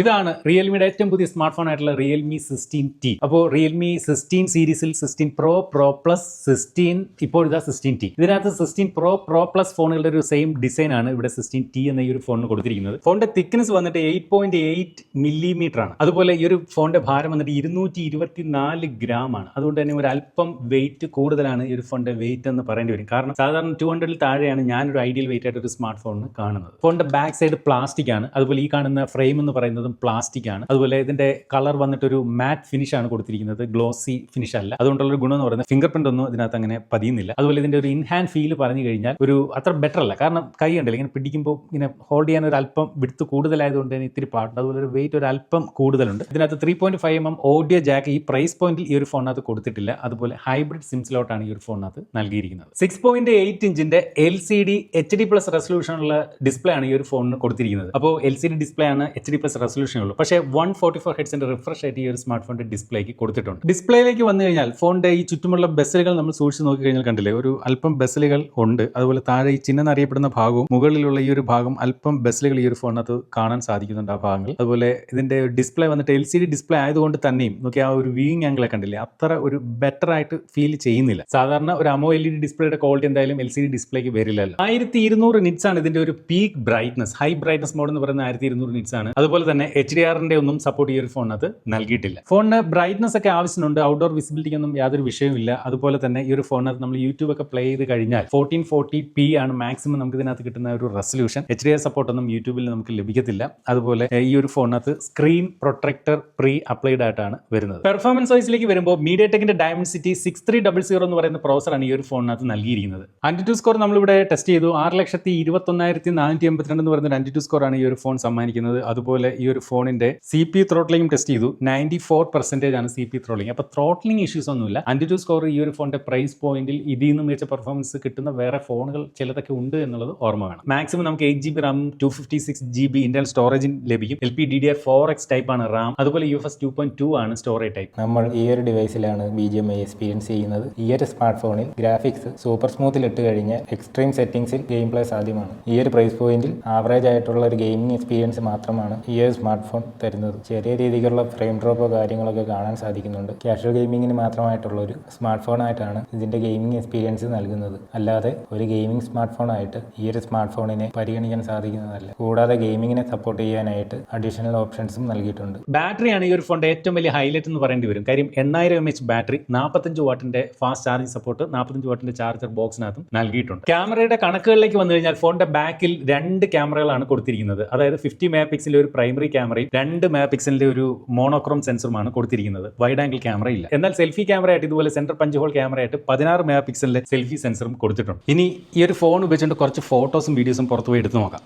ഇതാണ് റിയൽമിയുടെ ഏറ്റവും പുതിയ സ്മാർട്ട് ഫോൺ ആയിട്ടുള്ള റിയൽമി 16T. അപ്പോൾ റിയൽമി 16 സീരീസിൽ 16 പ്രോ, പ്രോ പ്ലസ്, 16 ഇപ്പോഴത്തെ 16T. ഇതിനകത്ത് 16 പ്രോ, പ്രോ പ്ലസ് ഫോണുകളുടെ ഒരു സെയിം ഡിസൈൻ ആണ് ഇവിടെ 16T എന്ന ഈ ഒരു ഫോണിന് കൊടുത്തിരിക്കുന്നത്. ഫോണിന്റെ തിക്നെസ് വന്നിട്ട് 8.8 മില്ലിമീറ്റർ ആണ്. അതുപോലെ ഈ ഒരു ഫോണിന്റെ ഭാരം വന്നിട്ട് 224 ഗ്രാം ആണ്. അതുകൊണ്ട് തന്നെ ഒരു അല്പം വെയിറ്റ് കൂടുതലാണ് ഈ ഒരു ഫോണിന്റെ വെയിറ്റ് എന്ന് പറയേണ്ടി വരും. കാരണം സാധാരണ 200 താഴെയാണ് ഞാനൊരു ഐഡിയൽ വെയിറ്റ് ആയിട്ട് ഒരു സ്മാർട്ട് ഫോണിന് കാണുന്നത്. ഫോണിന്റെ ബാക്ക് സൈഡ് പ്ലാസ്റ്റിക് ആണ്. അതുപോലെ ഈ കാണുന്ന ഫ്രെയിം എന്ന് പറയുന്നത് പ്ലാസ്റ്റിക് ആണ്. അതുപോലെ ഇതിന്റെ കളർ വന്നിട്ട് ഒരു മാറ്റ് ഫിനിഷ് ആണ് കൊടുത്തിരിക്കുന്നത്, ഗ്ലോസി ഫിനിഷ് അല്ല. അതുകൊണ്ടുള്ള ഒരു ഗുണം എന്ന് പറയുന്നത് ഫിംഗർ പ്രിന്റ് ഒന്നും ഇതിനകത്ത് അങ്ങനെ പതിയുന്നില്ല. അതുപോലെ ഇതിന്റെ ഒരു ഇൻഹാൻഡ് ഫീൽ പറഞ്ഞു കഴിഞ്ഞാൽ ഒരു അത്ര ബെറ്റർ അല്ല. കാരണം കൈ ഉണ്ടല്ലോ ഇങ്ങനെ പിടിക്കുമ്പോൾ ഇങ്ങനെ ഹോൾഡ് ചെയ്യാൻ ഒരു അല്പം വിടുത്ത് കൂടുതലായതുകൊണ്ട് തന്നെ ഇത്തിരി പാട്ടുണ്ട്. അതുപോലെ ഒരു വെയിറ്റ് ഒരു അല്പം കൂടുതലുണ്ട്. ഇതിനകത്ത് 3.5 mm ഓഡിയോ ജാക്ക് ഈ പ്രൈസ് പോയിന്റിൽ ഈ ഒരു ഫോണിനകത്ത് കൊടുത്തിട്ടില്ല. അതുപോലെ ഹൈബ്രിഡ് സിം സ്ലോട്ടാണ് ഈ ഒരു ഫോണിനകത്ത് നൽകിയിരിക്കുന്നത്. 6.8 ഇഞ്ചിന്റെ LCD HD+ റെസൊല്യൂഷനുള്ള ഡിസ്പ്ലേ ആണ് ഈ ഒരു ഫോണിന് കൊടുത്തിരിക്കുന്നത്. അപ്പോൾ LCD ഡിസ്പ്ലേ ആണ്, HD+ റെസൊല്യൂഷൻ ഉള്ളൂ. പക്ഷേ 144 ഹെർട്സിന്റെ റിഫ്രഷ് ആയിട്ട് ഈ ഒരു സ്മാർട്ട് ഫോണിന്റെ ഡിസ്പ്ലേക്ക് കൊടുത്തിട്ടുണ്ട്. ഡിസ്പ്ലേയിലേക്ക് വന്നു കഴിഞ്ഞാൽ ഫോണിന്റെ ഈ ചുറ്റുമുള്ള ബെസലുകൾ നമ്മൾ സൂക്ഷിച്ച് നോക്കി കഴിഞ്ഞാൽ കണ്ടില്ലേ, ഒരു അല്പം ബെസലുകൾ ഉണ്ട്. അതുപോലെ താഴെ ഈ ചിഹ്നം അറിയപ്പെടുന്ന ഭാഗവും മുകളിലുള്ള ഈ ഒരു ഭാഗം അല്പം ബെസലുകൾ ഈ ഒരു ഫോണിനകത്ത് കാണാൻ സാധിക്കുന്നുണ്ട്, ആ ഭാഗങ്ങൾ. അതുപോലെ ഇതിന്റെ ഡിസ്പ്ലേ വന്നിട്ട് LCD ഡിസ്പ്ലേ ആയതുകൊണ്ട് തന്നെയും നോക്കി ആ ഒരു വ്യൂയിങ് ആംഗിളെ കണ്ടില്ലേ, അത്ര ഒരു ബെറ്റർ ആയിട്ട് ഫീൽ ചെയ്യുന്നില്ല. സാധാരണ ഒരു AMOLED ഡിസ്പ്ലേയുടെ ക്വാളിറ്റി എന്തായാലും LCD ഡിസ്പ്ലേക്ക് വരില്ലല്ലോ. 1200 നിറ്റ്സ് ആണ് ഇതിന്റെ ഒരു peak brightness. High brightness mode എന്ന് പറയുന്നത് 1200 നിറ്റ്സ് ആണ്. അതുപോലെ തന്നെ HDR-ന്റെ ഒന്നും സപ്പോർട്ട് ഈ ഒരു ഫോണിനകത്ത് നൽകിയിട്ടില്ല. ഫോണിന് ബ്രൈറ്റ്നസ് ഒക്കെ ആവശ്യമുണ്ട്, ഔട്ട്ഡോർ വിസിബിലിറ്റിക്ക് ഒന്നും യാതൊരു വിഷയമില്ല. അതുപോലെ തന്നെ ഈ ഒരു ഫോണിനകത്ത് നമ്മൾ യൂട്യൂബ് ഒക്കെ പ്ലേ ചെയ്ത് കഴിഞ്ഞാൽ 1440p ആണ് മാക്സിമം നമുക്ക് ഇതിനകത്ത് കിട്ടുന്ന ഒരു റെസൊല്യൂഷൻ. HDR സപ്പോർട്ട് ഒന്നും യൂട്യൂബിൽ നമുക്ക് ലഭിക്കത്തില്ല. അതുപോലെ ഈ ഒരു ഫോണിനകത്ത് സ്ക്രീൻ പ്രൊട്ടക്ടർ പ്രീ അപ്ലൈഡ് ആയിട്ടാണ് വരുന്നത്. പെർഫോമൻസ് വൈസിലേക്ക് വരുമ്പോൾ മീഡിയടെക്കിന്റെ Dimensity 6300 എന്ന് പറയുന്ന പ്രോസറാണ് ഈ ഒരു ഫോണിനകത്ത് നൽകിയിരിക്കുന്നത്. AnTuTu സ്കോർ നമ്മളിവിടെ ടെസ്റ്റ് ചെയ്തു. 6,21,482 എന്ന് പറയുന്ന ഒരു AnTuTu സ്കോർ ആണ് ഈ ഒരു ഫോൺ സമ്മാനിക്കുന്നത്. അതുപോലെ ഈ ഒരു ഫോണിന്റെ CPU ത്രോട്ട്ലിംഗ് ടെസ്റ്റ് ചെയ്തു. 94% ആണ് CPU ത്രോട്ട്ലിംഗ്. അപ്പോൾ ത്രോട്ട്ലിംഗ് ഇഷ്യൂസ് ഒന്നുമില്ല. AnTuTu സ്കോർ ഈ ഒരു ഫോണിന്റെ പ്രൈസ് പോയിന്റിൽ ഇതിൽ നിന്ന് മികച്ച പെർഫോമൻസ് കിട്ടുന്ന വേറെ ഫോണുകൾ ചിലതൊക്കെ ഉണ്ട് എന്നുള്ളത് ഓർമ്മ വേണം. മാക്സിമം നമുക്ക് 8GB റാം 256GB ഇന്റർണൽ സ്റ്റോറേജിൽ ലഭിക്കും. LPDDR4X ടൈപ്പ് ആണ് റാം. അതുപോലെ UFS 2.2 ആണ് സ്റ്റോറേജ് ടൈപ്പ്. നമ്മൾ ഈ ഒരു ഡിവൈസിലാണ് BGMI എക്സ്പീരിയൻസ് ചെയ്യുന്നത്. ഈ ഒരു സ്മാർട്ട് ഫോണിൽ ഗ്രാഫിക്സ് സൂപ്പർ സ്മൂത്തിൽ ഇട്ട് കഴിഞ്ഞാൽ എക്സ്ട്രീം സെറ്റിംഗ്സിൽ ഗെയിം പ്ലേ സാധ്യമാണ്. ഈ ഒരു പ്രൈസ് പോയിന്റിൽ ആവറേജ് ആയിട്ടുള്ള ഒരു ഗെയിമിംഗ് എക്സ്പീരിയൻസ് മാത്രമാണ് ഈ ഒരു സ്മാർട്ട് ഫോൺ തരുന്നത്. ചെറിയ രീതിയിലുള്ള ഫ്രെയിം ഡ്രോപ്പോ കാര്യങ്ങളൊക്കെ കാണാൻ സാധിക്കുന്നുണ്ട്. കാഷ്വൽ ഗെയിമിങ്ങിന് മാത്രമായിട്ടുള്ള ഒരു സ്മാർട്ട് ഫോൺ ആയിട്ടാണ് ഇതിന്റെ ഗെയിമിംഗ് എക്സ്പീരിയൻസ് നൽകുന്നത്. അല്ലാതെ ഒരു ഗെയിമിംഗ് സ്മാർട്ട് ഫോൺ ആയിട്ട് ഈ ഒരു സ്മാർട്ട് ഫോണിനെ പരിഗണിക്കാൻ സാധിക്കുന്നതല്ല. കൂടാതെ ഗെയിമിങ്ങിനെ സപ്പോർട്ട് ചെയ്യാനായിട്ട് അഡീഷണൽ ഓപ്ഷൻസും നൽകിയിട്ടുണ്ട്. ബാറ്ററിയാണ് ഈ ഒരു ഫോണിന്റെ ഏറ്റവും വലിയ ഹൈലൈറ്റ് എന്ന് പറയേണ്ടി വരും. കാര്യം 8000 mAh ബാറ്ററി, 45 വാട്ടിന്റെ ഫാസ്റ്റ് ചാർജിംഗ് സപ്പോർട്ട്, 45 വാട്ടിന്റെ ചാർജർ ബോക്സിനകത്തും നൽകിയിട്ടുണ്ട്. ക്യാമറയുടെ കണക്കുകളിലേക്ക് വന്നു കഴിഞ്ഞാൽ ഫോണിന്റെ ബാക്കിൽ 2 ക്യാമറകളാണ് കൊടുത്തിരിക്കുന്നത്. അതായത് 50 MP ഒരു പ്രൈമറി ക്യാമറയും 2 MP ഒരു മോണോക്രോം സെൻസറുമാണ് കൊടുത്തിരിക്കുന്നത്. വൈഡ് ആംഗിൾ ക്യാമറ ഇല്ല. എന്നാൽ സെൽഫി ക്യാമറ ആയിട്ട് ഇതുപോലെ സെന്റർ പഞ്ച് ഹോൾ ക്യാമറ ആയിട്ട് 16 MP സെൽഫി സെൻസറും കൊടുത്തിട്ടുണ്ട്. ഇനി ഈ ഒരു ഫോൺ ഉപയോഗിച്ചുകൊണ്ട് കുറച്ച് ഫോട്ടോസും വീഡിയോസും പുറത്തുപോയി എടുത്തു നോക്കാം.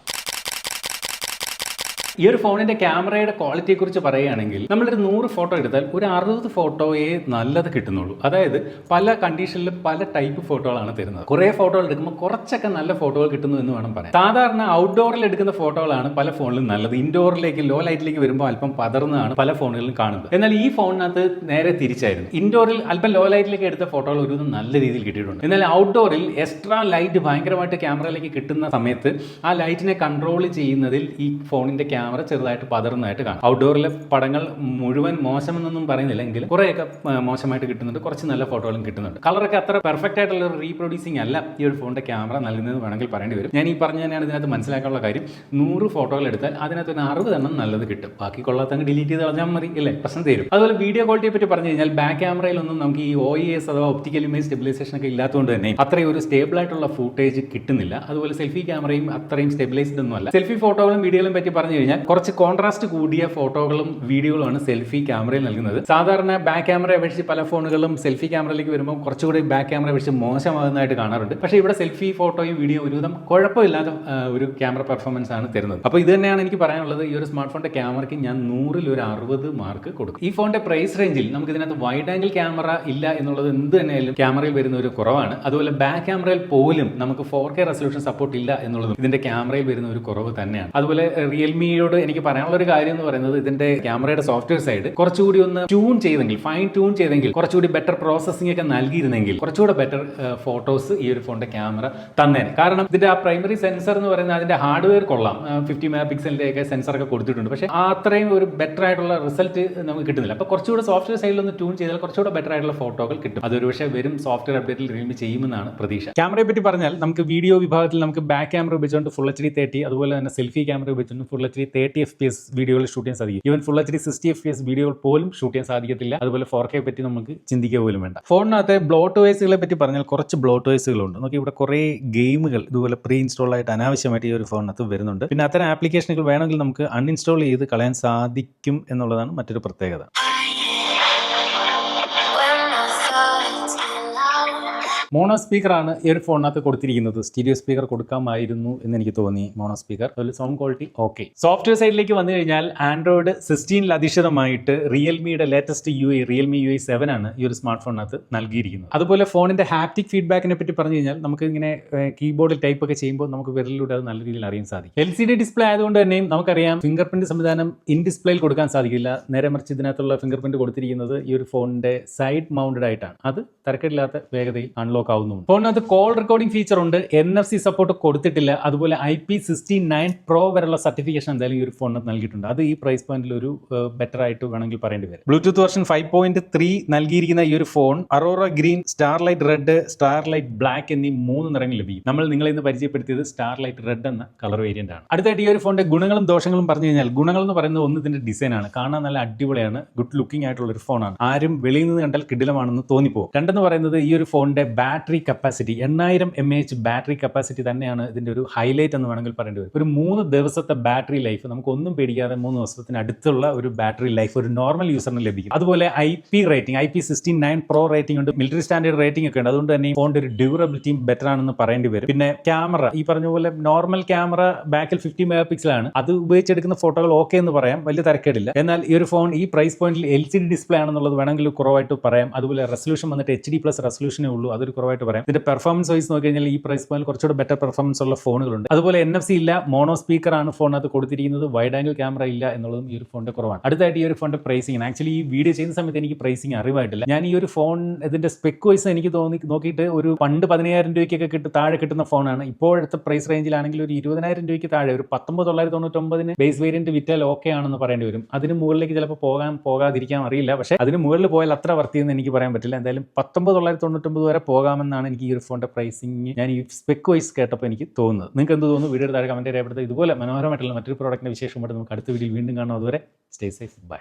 ഈ ഒരു ഫോണിന്റെ ക്യാമറയുടെ ക്വാളിറ്റിയെ കുറിച്ച് പറയുകയാണെങ്കിൽ നമ്മളൊരു 100 ഫോട്ടോ എടുത്താൽ ഒരു 60 ഫോട്ടോയെ നല്ലത് കിട്ടുന്നുള്ളൂ. അതായത് പല കണ്ടീഷനിലും പല ടൈപ്പ് ഫോട്ടോകളാണ് തരുന്നത്. കുറേ ഫോട്ടോകൾ എടുക്കുമ്പോൾ കുറച്ചൊക്കെ നല്ല ഫോട്ടോകൾ കിട്ടുന്നു എന്ന് വേണം പറയാം. സാധാരണ ഔട്ട്ഡോറിൽ എടുക്കുന്ന ഫോട്ടോകളാണ് പല ഫോണിലും നല്ലത്. ഇൻഡോറിലേക്ക് ലോ ലൈറ്റിലേക്ക് വരുമ്പോൾ അല്പം പതർന്നാണ് പല ഫോണുകളിലും കാണുന്നത്. എന്നാൽ ഈ ഫോണിനകത്ത് നേരെ തിരിച്ചായിരുന്നു. ഇൻഡോറിൽ അല്പം ലോ ലൈറ്റിലേക്ക് എടുത്ത ഫോട്ടോകൾ ഒരു നല്ല രീതിയിൽ കിട്ടിയിട്ടുണ്ട്. എന്നാൽ ഔട്ട്ഡോറിൽ എക്സ്ട്രാ ലൈറ്റ് ഭയങ്കരമായിട്ട് ക്യാമറയിലേക്ക് കിട്ടുന്ന സമയത്ത് ആ ലൈറ്റിനെ കൺട്രോൾ ചെയ്യുന്നതിൽ ഈ ഫോണിന്റെ ക്യാമറ ചെറുതായിട്ട് പതറുന്നതായിട്ട് കാണാം. ഔട്ട്ഡോറിലെ പടങ്ങൾ മുഴുവൻ മോശമെന്നൊന്നും പറയുന്നില്ല, എങ്കിലും കുറേയൊക്കെ മോശമായിട്ട് കിട്ടുന്നുണ്ട്, കുറച്ച് നല്ല ഫോട്ടോകളും കിട്ടുന്നുണ്ട്. കളറൊക്കെ അത്ര പെർഫെക്റ്റ് ആയിട്ടുള്ള ഒരു റീപ്രൊഡ്യൂസിംഗ് അല്ല ഈ ഒരു ഫോണിന്റെ ക്യാമറ നൽകുന്നതെന്ന് വേണമെങ്കിൽ പറയേണ്ടി വരും. ഞാൻ ഈ പറഞ്ഞു തന്നെയാണ് ഇതിനകത്ത് മനസ്സിലാക്കാനുള്ള കാര്യം. 100 ഫോട്ടോകൾ എടുത്താൽ അതിനകത്ത് ഒരു 60 എണ്ണം നല്ലത് കിട്ടും. ബാക്കി കൊള്ളാത്തങ്ങ് ഡിലീറ്റ് ചെയ്ത് കളഞ്ഞാൽ മതി, ഇല്ലേ? പ്രശ്നം തീരും. അതുപോലെ വീഡിയോ ക്വാളിറ്റിയെ പറ്റി പറഞ്ഞു കഴിഞ്ഞാൽ ബാക്ക് ക്യാമറയിലൊന്നും നമുക്ക് ഈ OIS അഥവാ ഒപ്റ്റിക്കൽ ഇമേജ് സ്റ്റെബിലൈസേഷൻ ഒക്കെ ഇല്ലാത്തതുകൊണ്ട് തന്നെ അത്രയും ഒരു സ്റ്റേബിൾ ആയിട്ടുള്ള ഫൂട്ടേജ് കിട്ടുന്നില്ല. അതുപോലെ സെൽഫി ക്യാമറയും അത്രയും സ്റ്റെബിലൈസ്ഡ് ഒന്നും അല്ല. സെൽഫി ഫോട്ടോകളും വീഡിയോകളും പറ്റി പറഞ്ഞു കഴിഞ്ഞാൽ കുറച്ച് കോൺട്രാസ്റ്റ് കൂടിയ ഫോട്ടോകളും വീഡിയോകളുമാണ് സെൽഫി ക്യാമറയിൽ നൽകുന്നത്. സാധാരണ ബാക്ക് ക്യാമറ അപേക്ഷിച്ച് പല ഫോണുകളും സെൽഫി ക്യാമറയിലേക്ക് വരുമ്പോൾ കുറച്ചുകൂടി ബാക്ക് ക്യാമറ അപേക്ഷിച്ച് മോശമാകുന്നതായിട്ട് കാണാറുണ്ട്. പക്ഷേ ഇവിടെ സെൽഫി ഫോട്ടോയും വീഡിയോ ഒരുവിധം കുഴപ്പമില്ലാത്ത ഒരു ക്യാമറ പെർഫോമൻസ് ആണ് തരുന്നത്. അപ്പോൾ ഇത് തന്നെയാണ് എനിക്ക് പറയാനുള്ളത്. ഈ ഒരു സ്മാർട്ട് ഫോണിന്റെ ക്യാമറയ്ക്ക് ഞാൻ 100ൽ ഒരു 60 മാർക്ക് കൊടുക്കും. ഈ ഫോണിന്റെ പ്രൈസ് റേഞ്ചിൽ നമുക്ക് ഇതിനകത്ത് വൈഡ് ആംഗിൾ ക്യാമറ ഇല്ല എന്നുള്ളത് എന്ത് തന്നെയായാലും ക്യാമറയിൽ വരുന്ന ഒരു കുറവാണ്. അതുപോലെ ബാക്ക് ക്യാമറയിൽ പോലും നമുക്ക് 4K റെസൊല്യൂഷൻ സപ്പോർട്ട് ഇല്ല എന്നുള്ളതും ഇതിന്റെ ക്യാമറയിൽ വരുന്ന ഒരു കുറവ് തന്നെയാണ്. അതുപോലെ റിയൽമി റിയൽമിയോട് എനിക്ക് പറയാനുള്ള ഒരു കാര്യം എന്ന് പറയുന്നത് ഇതിന്റെ ക്യാമറയുടെ സോഫ്റ്റ്വെയർ സൈഡ് കുറച്ചുകൂടി ഒന്ന് ട്യൂൺ ചെയ്തെങ്കിൽ, ഫൈൻ ട്യൂൺ ചെയ്തെങ്കിൽ, കുറച്ചുകൂടി ബെറ്റർ പ്രോസസ്സിംഗ് ഒക്കെ നൽകിയിരുന്നെങ്കിൽ കുറച്ചുകൂടെ ബെറ്റർ ഫോട്ടോസ് ഈ ഒരു ഫോണിന്റെ ക്യാമറ തന്നേനെ. കാരണം ഇതിന്റെ ആ പ്രൈമറി സെൻസർ എന്ന് പറയുന്നത് അതിന്റെ ഹാർഡ്വെയർ കൊള്ളാം, 50 മെഗാ പിക്സലിന്റെ ഒക്കെ സെൻസർ ഒക്കെ കൊടുത്തിട്ടുണ്ട്. പക്ഷേ അത്രയും ഒരു ബെറ്റർ ആയിട്ടുള്ള റിസൾട്ട് നമുക്ക് കിട്ടുന്നില്ല. അപ്പോൾ കുറച്ചുകൂടെ സോഫ്റ്റ്വെയർ സൈഡിൽ ഒന്ന് ട്യൂൺ ചെയ്താൽ കുറച്ചുകൂടെ ബെറ്റർ ആയിട്ടുള്ള ഫോട്ടോകൾ കിട്ടും. അതൊരു പക്ഷേ വരും സോഫ്റ്റ്വെയർ അപ്ഡേറ്റിൽ റിയൽമി ചെയ്യുമെന്നാണ് പ്രതീക്ഷ. ക്യാമറയെ പറ്റി പറഞ്ഞാൽ നമുക്ക് വീഡിയോ വിഭാഗത്തിൽ നമുക്ക് ബാക്ക് ക്യാമറ ഉപയോഗിച്ചുകൊണ്ട് ഫുൾ HD 30, അതുപോലെ തന്നെ സെൽഫി ക്യാമറ ഉപയോഗിച്ചുകൊണ്ട് ഫുൾ HD 30 FPS വീഡിയോകൾ ഷൂട്ട് ചെയ്യാൻ സാധിക്കും. ഈവൻ ഫുൾ HD 60 FPS വീഡിയോകൾ പോലും ഷൂട്ട് ചെയ്യാൻ സാധിക്കത്തില്ല. അതുപോലെ 4K പറ്റി നമുക്ക് ചിന്തിക്കുക പോലും വേണ്ട. ഫോണിനകത്തെ ബ്ലോട്ട് വോയിസുകളെ പറ്റി പറഞ്ഞാൽ കുറച്ച് ബ്ലോട്ട് വോയിസുകളുണ്ട്. നമുക്ക് ഇവിടെ കുറേ ഗെയിമുകൾ ഇതുപോലെ പ്രീ ഇൻസ്റ്റാൾ ആയിട്ട് അനാവശ്യമായിട്ട് ഈ ഒരു ഫോണിനകത്ത് വരുന്നുണ്ട്. പിന്നെ അത്തരം ആപ്ലിക്കേഷനുകൾ വേണമെങ്കിൽ നമുക്ക് അൺഇൻസ്റ്റാൾ ചെയ്ത് കളയാൻ സാധിക്കും എന്നുള്ളതാണ് മറ്റൊരു പ്രത്യേകത. മോണോ സ്പീക്കറാണ് ഈ ഒരു ഫോണിനകത്ത് കൊടുത്തിരിക്കുന്നത്. സ്റ്റീരിയോ സ്പീക്കർ കൊടുക്കാമായിരുന്നു എന്ന് എനിക്ക് തോന്നി. മോണോ സ്പീക്കർ, അതുപോലെ സൗണ്ട് ക്വാളിറ്റി ഓക്കെ. സോഫ്റ്റ്വെയർ സൈഡിലേക്ക് വന്നു കഴിഞ്ഞാൽ ആൻഡ്രോയിഡ് 16 അധിഷ്ഠിതമായിട്ട് റിയൽമിയുടെ ലേറ്റസ്റ്റ് റിയൽമി UI 7 ആണ് ഈ ഒരു സ്മാർട്ട് ഫോണിനകത്ത് നൽകിയിരിക്കുന്നത്. അതുപോലെ ഫോണിന്റെ ഹാപ്റ്റിക് ഫീഡ്ബാക്കിനെ പറ്റി പറഞ്ഞു കഴിഞ്ഞാൽ നമുക്ക് ഇങ്ങനെ കീബോർഡിൽ ടൈപ്പ് ഒക്കെ ചെയ്യുമ്പോൾ നമുക്ക് വിരലിലൂടെ അത് നല്ല രീതിയിൽ അറിയാൻ സാധിക്കും. LCD ഡിസ്പ്ലേ ആയതുകൊണ്ട് തന്നെയും നമുക്കറിയാം ഫിംഗർ പ്രിന്റ് സംവിധാനം ഇൻ ഡിസ്പ്ലേയിൽ കൊടുക്കാൻ സാധിക്കില്ല. നേരെ മറിച്ച് ഇതിനകത്തുള്ള ഫിംഗർ പ്രിന്റ് കൊടുത്തിരിക്കുന്നത് ഈ ഒരു ഫോണിന്റെ സൈഡ് മൗണ്ടഡ് ആയിട്ടാണ്. അത് തരക്കേടില്ലാത്ത വേഗതയിൽ അൺലോക്ക് ആവുന്നുണ്ട്. ഫോണിനകത്ത് കോൾ റെക്കോർഡിംഗ് ഫീച്ചർ ഉണ്ട്. NFC സപ്പോർട്ട് കൊടുത്തിട്ടില്ല. അതുപോലെ IP69 Pro വരെയുള്ള സർട്ടിഫിക്കേഷൻ എന്തായാലും ഈ ഒരു ഫോണിന് നൽകിയിട്ടുണ്ട്. അത് ഈ പ്രൈസ് പോയിന്റിൽ ഒരു ബെറ്റർ ആയിട്ട് വേണമെങ്കിൽ പറയേണ്ടി വരും. ബ്ലൂടൂത്ത് വെർഷൻ 5.3 നൽകിയിരിക്കുന്ന ഈ ഒരു phone Arora green, starlight red, starlight black എന്നീ 3 നിറങ്ങൾ ലഭിക്കും. നമ്മൾ നിങ്ങളെ ഇന്ന് പരിചയപ്പെടുത്തിയത് സ്റ്റാർലൈറ്റ് റെഡ് എന്ന കളർ വേരിയന്റ് ആണ്. അടുത്തായിട്ട് ഈ ഒരു ഫോണിന്റെ ഗുണങ്ങളും ദോഷങ്ങളും പറഞ്ഞു കഴിഞ്ഞാൽ, ഗുണങ്ങൾ എന്ന് പറയുന്നത് ഒന്ന് ഇതിന്റെ ഡിസൈൻ ആണ്. കാണാൻ നല്ല അടിപൊളിയാണ്, ഗുഡ് ലുക്കിംഗ് ആയിട്ടുള്ള ഒരു ഫോണാണ്. ആരും വെളിയിൽ നിന്ന് കണ്ടാൽ കിടിലമാണെന്ന് തോന്നിപ്പോകും. രണ്ടെന്ന് പറയുന്നത് ഈ ഒരു ഫോണിന്റെ battery capacity 8000 mAh battery capacity തന്നെയാണ് ഇതിന്റെ ഒരു ഹൈലൈറ്റ് എന്ന് വേണമെങ്കിൽ പറയേണ്ടി വരും. ഒരു 3 ദിവസത്തെ ബാറ്ററി ലൈഫ് നമുക്ക് ഒന്നും പേടിക്കാതെ 3 ദിവസത്തിന് അടുത്തുള്ള ഒരു ബാറ്ററി ലൈഫ് ഒരു നോർമൽ യൂസറിന് ലഭിക്കും. അതുപോലെ IP rating IP69 Pro rating ഉണ്ട്, മിലിറ്ററി സ്റ്റാൻഡേർഡ് റേറ്റിംഗ് ഒക്കെ ഉണ്ട്. അതുകൊണ്ട് തന്നെ ഈ ഫോണിന്റെ ഒരു ഡ്യൂറബിലിറ്റിയും ബെറ്റർ ആണെന്ന് പറയേണ്ടി വരും. പിന്നെ ക്യാമറ ഈ പറഞ്ഞ പോലെ നോർമൽ ക്യാമറ ബാക്കിൽ 50 മെഗാ പിക്സലാണ്. അത് ഉപയോഗിച്ചെടുക്കുന്ന ഫോട്ടോകൾ ഓക്കെ എന്ന് പറയാം, വലിയ തരക്കേടില്ല. എന്നാൽ ഈ ഒരു ഫോൺ ഈ പ്രൈസ് പോയിന്റിൽ LCD ഡിസ്പ്ലേ ആണെന്നുള്ളത് വേണമെങ്കിൽ കുറവായിട്ട് പറയാം. അതുപോലെ റെസൊല്യൂഷൻ വന്നിട്ട് HD+ റെസൊല്യൂഷനേ ഉള്ളൂ, അതൊരു കുറവായിട്ട് പറയാം. ഇതിന്റെ പെർഫോമൻസ് വൈസ് നോക്കി കഴിഞ്ഞാൽ ഈ പ്രൈസ് പോയിന്റിൽ കുറച്ചുകൂടെ ബെറ്റർ പെർഫോമൻസ് ഉള്ള ഫോണുകളുണ്ട്. അതുപോലെ NFC ഇല്ല, മോണോ സ്പീക്കർ ആണ് ഫോണിനകത്ത് കൊടുത്തിരിക്കുന്നത്. വൈഡ് ആംഗിൾ ക്യാമറ ഇല്ല എന്നുള്ളതും ഈ ഒരു ഫോണിന്റെ കുറവാണ്. അടുത്തായിട്ട് ഈ ഒരു ഫോണിന്റെ പ്രൈസിംഗ്, ആക്ച്വലി ഈ വീഡിയോ ചെയ്യുന്ന സമയത്ത് എനിക്ക് പ്രൈസിംഗ് അറിവായിട്ടില്ല. ഞാൻ ഈ ഒരു ഫോൺ ഇതിന്റെ സ്പെക് വൈസ് എനിക്ക് നോക്കിയിട്ട് ഒരു പണ്ട് 10000 രൂപയ്ക്കൊക്കെ താഴെ കിട്ടുന്ന ഫോണാണ്. ഇപ്പോഴത്തെ പ്രൈസ് റേഞ്ചിലാണെങ്കിൽ ഒരു 20000 രൂപയ്ക്ക് താഴെ ഒരു 19999 ബേസ് വേരിയന്റ് വിറ്റാൽ ഓക്കെ ആണെന്ന് പറയേണ്ടി വരും. അതിന് മുകളിലേക്ക് ചിലപ്പോൾ പോകാതിരിക്കാൻ അറിയില്ല. പക്ഷേ അതിന് മുകളിൽ പോയാൽ അത്ര വർത്തിയെന്ന് എനിക്ക് പറയാൻ പറ്റില്ല. എന്തായാലും 19999 വരെ പോകാമെന്നാണ് എനിക്ക് ഈ ഒരു ഫോണിന്റെ പ്രൈസിംഗ് ഞാൻ ഈ സ്പെക് വൈസ് കേട്ടപ്പോൾ എനിക്ക് തോന്നുന്നത്. നിങ്ങൾക്ക് എന്ത് തോന്നുന്നു? വീഡിയോ താഴെ കമന്റ് ചെയ്യപ്പെടുന്നത്. ഇതുപോലെ മനോഹരമായിട്ടുള്ള മറ്റൊരു പ്രോഡക്റ്റിന്റെ വിശേഷമായിട്ട് നമുക്ക് അടുത്ത വീഡിയോയിൽ വീണ്ടും കാണാം. അതുവരെ സ്റ്റേ സേഫ്, ബൈ.